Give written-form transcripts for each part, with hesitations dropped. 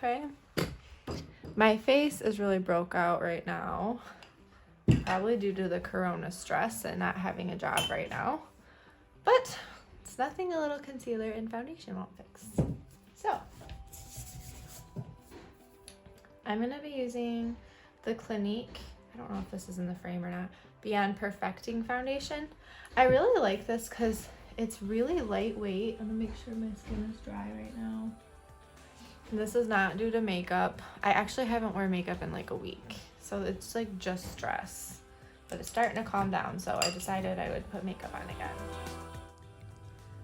Okay. My face is really broke out right now. Probably due to the corona stress and not having a job right now. But it's nothing a little concealer and foundation won't fix. So, I'm going to be using the Clinique, I don't know if this is in the frame or not, Beyond Perfecting Foundation. I really like this because it's really lightweight. I'm going to make sure my skin is dry right now. And this is not due to makeup. I actually haven't worn makeup in like a week. So it's like just stress. But it's starting to calm down, so I decided I would put makeup on again.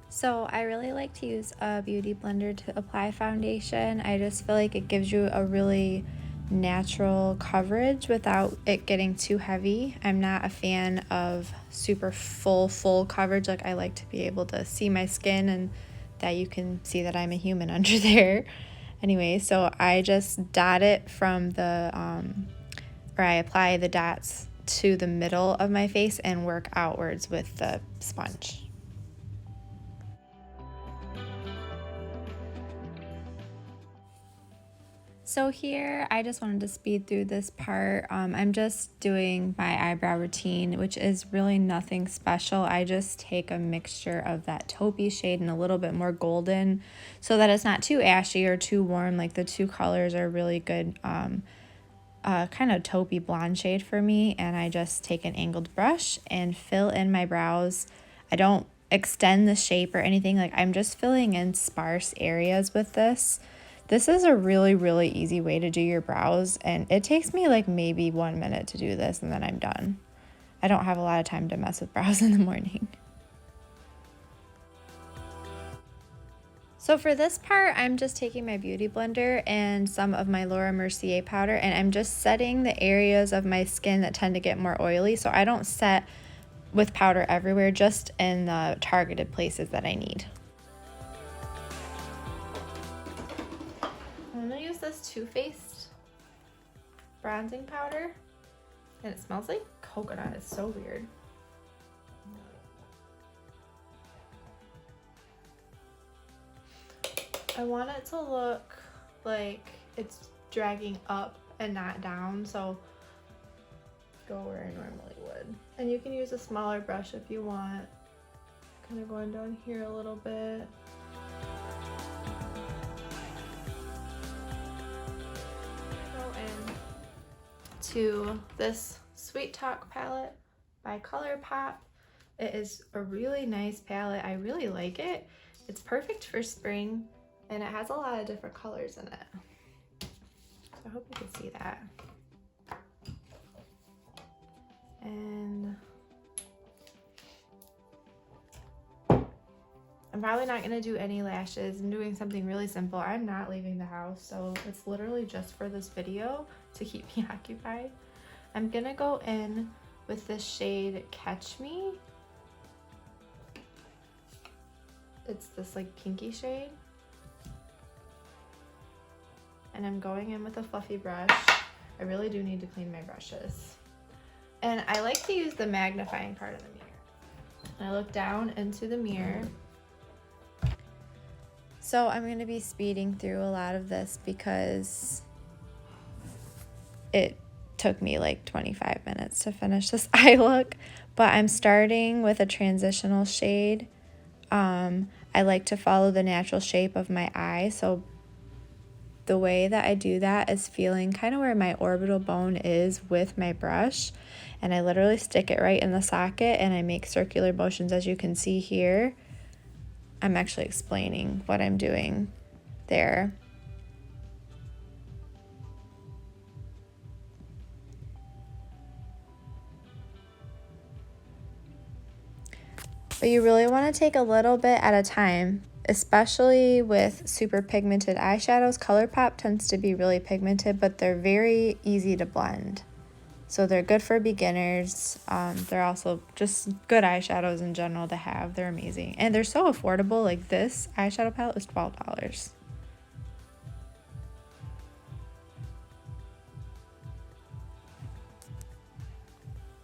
So I really like to use a beauty blender to apply foundation. I just feel like it gives you a really natural coverage without it getting too heavy. I'm not a fan of super full coverage. Like, I like to be able to see my skin and that you can see that I'm a human under there. Anyway, so I just dot it from the, or I apply the dots to the middle of my face and work outwards with the sponge. So here, I just wanted to speed through this part. I'm just doing my eyebrow routine, which is really nothing special. I just take a mixture of that taupey shade and a little bit more golden so that it's not too ashy or too warm. Like, the two colors are really good, kind of taupey blonde shade for me. And I just take an angled brush and fill in my brows. I don't extend the shape or anything. Like, I'm just filling in sparse areas with this. This is a really easy way to do your brows, and it takes me like maybe 1 minute to do this and then I'm done. I don't have a lot of time to mess with brows in the morning. So for this part, I'm just taking my beauty blender and some of my Laura Mercier powder, and I'm just setting the areas of my skin that tend to get more oily. So I don't set with powder everywhere, just in the targeted places that I need. I'm going to use this Too Faced bronzing powder, and it smells like coconut. It's so weird. I want it to look like it's dragging up and not down, so go where I normally would. And you can use a smaller brush if you want. Kind of going down here a little bit. To this Sweet Talk palette by ColourPop. It is a really nice palette. I really like it. It's perfect for spring, and it has a lot of different colors in it. So I hope you can see that. And I'm probably not going to do any lashes. I'm doing something really simple. I'm not leaving the house, so it's literally just for this video to keep me occupied. I'm going to go in with this shade Catch Me. It's this like pinky shade. And I'm going in with a fluffy brush. I really do need to clean my brushes. And I like to use the magnifying part of the mirror. And I look down into the mirror. So I'm going to be speeding through a lot of this because it took me like 25 minutes to finish this eye look. But I'm starting with a transitional shade. I like to follow the natural shape of my eye. So the way that I do that is feeling kind of where my orbital bone is with my brush. And I literally stick it right in the socket and I make circular motions, as you can see here. I'm actually explaining what I'm doing there. But you really want to take a little bit at a time, especially with super pigmented eyeshadows. ColourPop tends to be really pigmented, but they're very easy to blend. So they're good for beginners. They're also just good eyeshadows in general to have. They're amazing. And they're so affordable. Like, this eyeshadow palette is $12.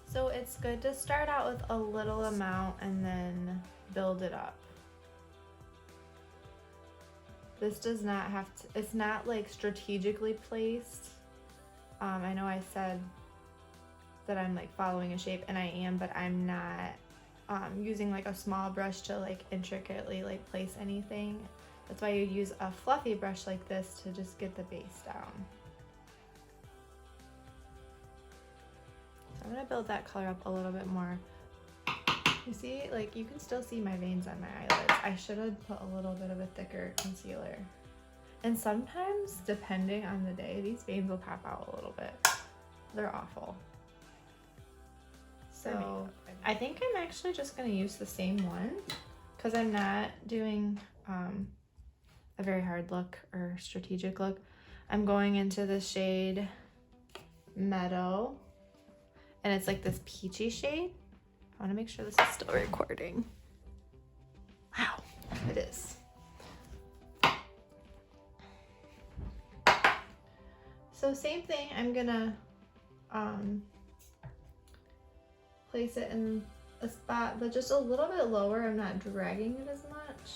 So it's good to start out with a little amount and then build it up. This does not have to, it's not like strategically placed. I know I said that I'm like following a shape, and I am, but I'm not using like a small brush to like intricately like place anything. That's why you use a fluffy brush like this to just get the base down. So I'm gonna build that color up a little bit more. You see, like you can still see my veins on my eyelids. I should have put a little bit of a thicker concealer. And sometimes, depending on the day, these veins will pop out a little bit. They're awful. So I think I'm actually just gonna use the same one because I'm not doing a very hard look or strategic look. I'm going into the shade Meadow, and it's like this peachy shade. I want to make sure this is still recording. Wow, it is. So same thing, I'm gonna place it in a spot, but just a little bit lower. I'm not dragging it as much.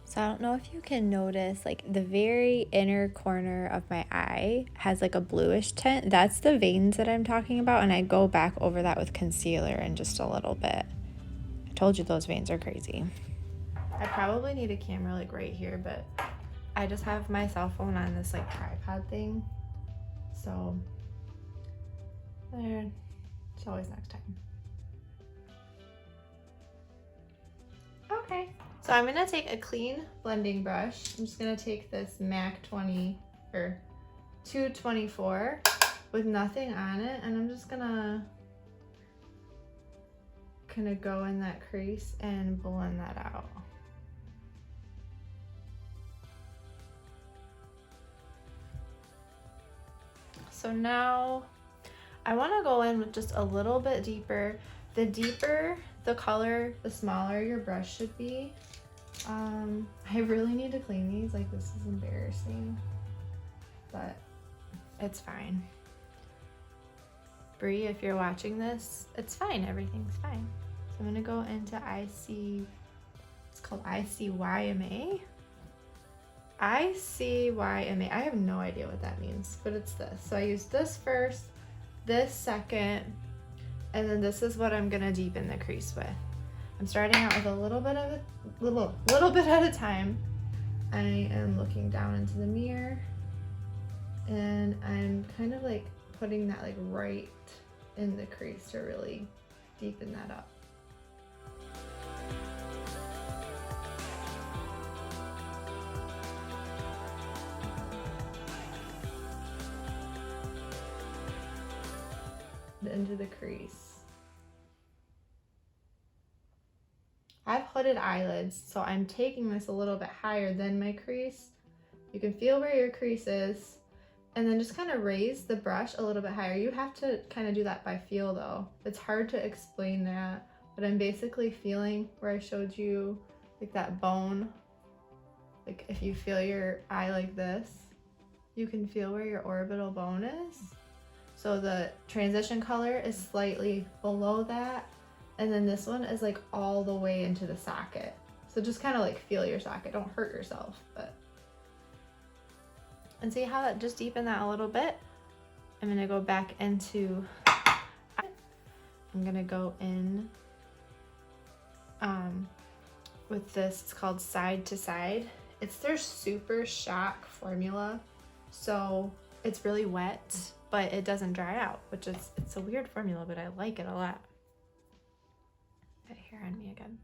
So I don't know if you can notice, like the very inner corner of my eye has like a bluish tint. That's the veins that I'm talking about, and I go back over that with concealer in just a little bit. I told you those veins are crazy. I probably need a camera like right here, but I just have my cell phone on this like tripod thing. So there, it's always next time. Okay, so I'm gonna take a clean blending brush. I'm just gonna take this MAC 20 or 224 with nothing on it, and I'm just gonna kind of go in that crease and blend that out. So now I want to go in with just a little bit deeper. The deeper the color, the smaller your brush should be. I really need to clean these. Like, this is embarrassing, but it's fine. Brie, if you're watching this, it's fine. Everything's fine. So I'm gonna go into it's called ICYMA. ICYMA. I have no idea what that means, but it's this. So I use this first, this second, and then this is what I'm gonna deepen the crease with. I'm starting out with a little bit of little bit at a time. I am looking down into the mirror, and I'm kind of like putting that like right in the crease to really deepen that up. Into the crease. I have hooded eyelids, so I'm taking this a little bit higher than my crease. You can feel where your crease is, and then just kind of raise the brush a little bit higher. You have to kind of do that by feel though. It's hard to explain that, but I'm basically feeling where I showed you like that bone. Like if you feel your eye like this, you can feel where your orbital bone is. So the transition color is slightly below that, and then this one is like all the way into the socket. So just kind of like feel your socket, don't hurt yourself, but. And see how that just deepened that a little bit? I'm gonna go back into, I'm gonna go in with this, it's called Side to Side. It's their Super Shock formula. So it's really wet, but it doesn't dry out, which is, it's a weird formula, but I like it a lot. Got hair on me again.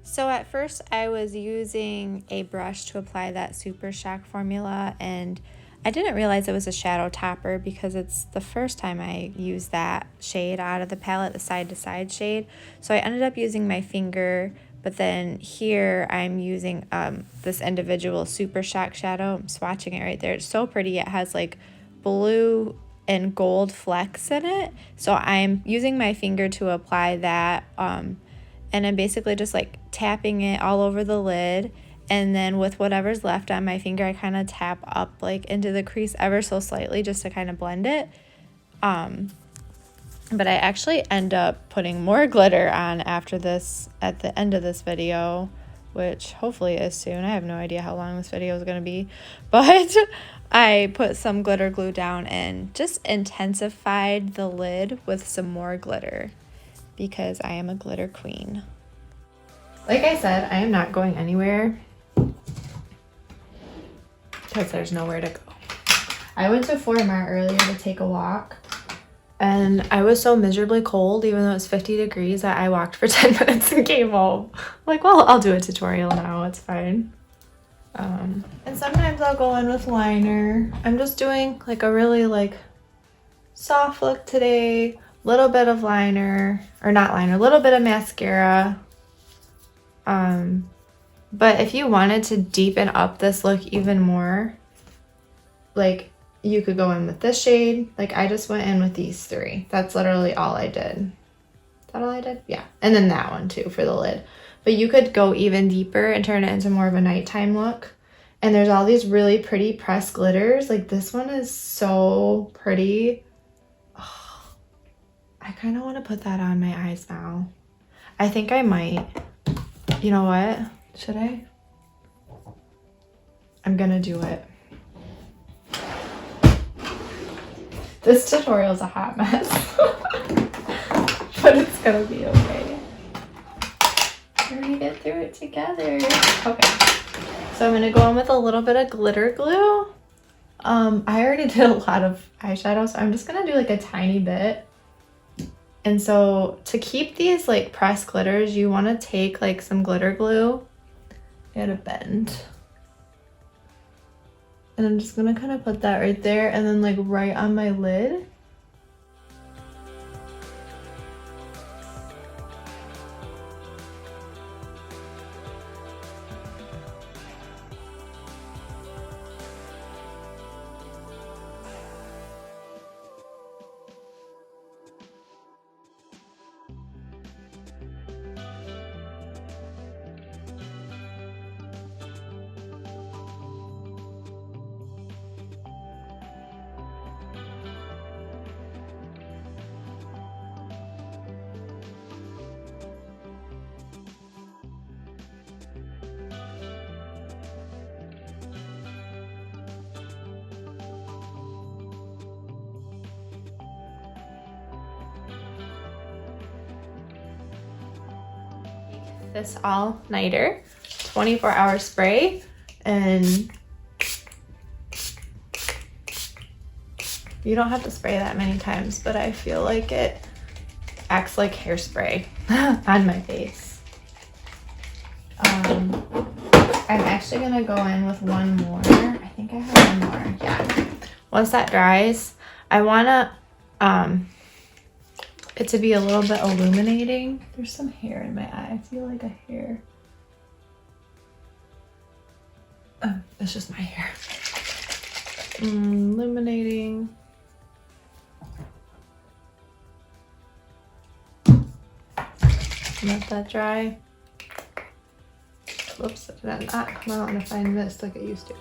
So at first I was using a brush to apply that Super Shock formula, and I didn't realize it was a shadow topper because it's the first time I used that shade out of the palette, the Side to Side shade. So I ended up using my finger, but then here I'm using this individual Super Shock shadow. I'm swatching it right there. It's so pretty. It has like blue and gold flecks in it. So I'm using my finger to apply that. And I'm basically just like tapping it all over the lid. And then with whatever's left on my finger, I kind of tap up like into the crease ever so slightly just to kind of blend it. But I actually end up putting more glitter on after this at the end of this video, which hopefully is soon. I have no idea how long this video is going to be, but I put some glitter glue down and just intensified the lid with some more glitter because I am a glitter queen. Like I said, I am not going anywhere because there's nowhere to go. I went to Fort Mart earlier to take a walk, and I was so miserably cold, even though it was 50 degrees, that I walked for 10 minutes and came home. Like, well, I'll do a tutorial now, it's fine. And sometimes I'll go in with liner. I'm just doing like a really like soft look today, little bit of liner, or not liner, a little bit of mascara. But if you wanted to deepen up this look even more, like you could go in with this shade. Like I just went in with these three. That's literally all I did. Is that all I did? Yeah. And then that one too for the lid. But you could go even deeper and turn it into more of a nighttime look. And there's all these really pretty pressed glitters. Like this one is so pretty. Oh, I kind of want to put that on my eyes now. I think I might. You know what? Should I? I'm gonna do it. This tutorial is a hot mess. But it's gonna be okay. We're gonna get through it together. Okay. So I'm gonna go in with a little bit of glitter glue. I already did a lot of eyeshadow, so I'm just gonna do like a tiny bit. And so to keep these like pressed glitters, you wanna take like some glitter glue and a bend. And I'm just gonna kind of put that right there and then like right on my lid. This all nighter 24-hour spray, and you don't have to spray that many times, but I feel like it acts like hairspray on my face. I'm actually gonna go in with one more. I think I have one more. Yeah. Once that dries, I wanna it to be a little bit illuminating. There's some hair in my eye. I feel like a hair. Oh, it's just my hair. Illuminating. Let that dry. Whoops, did that not come out and find this like it used to?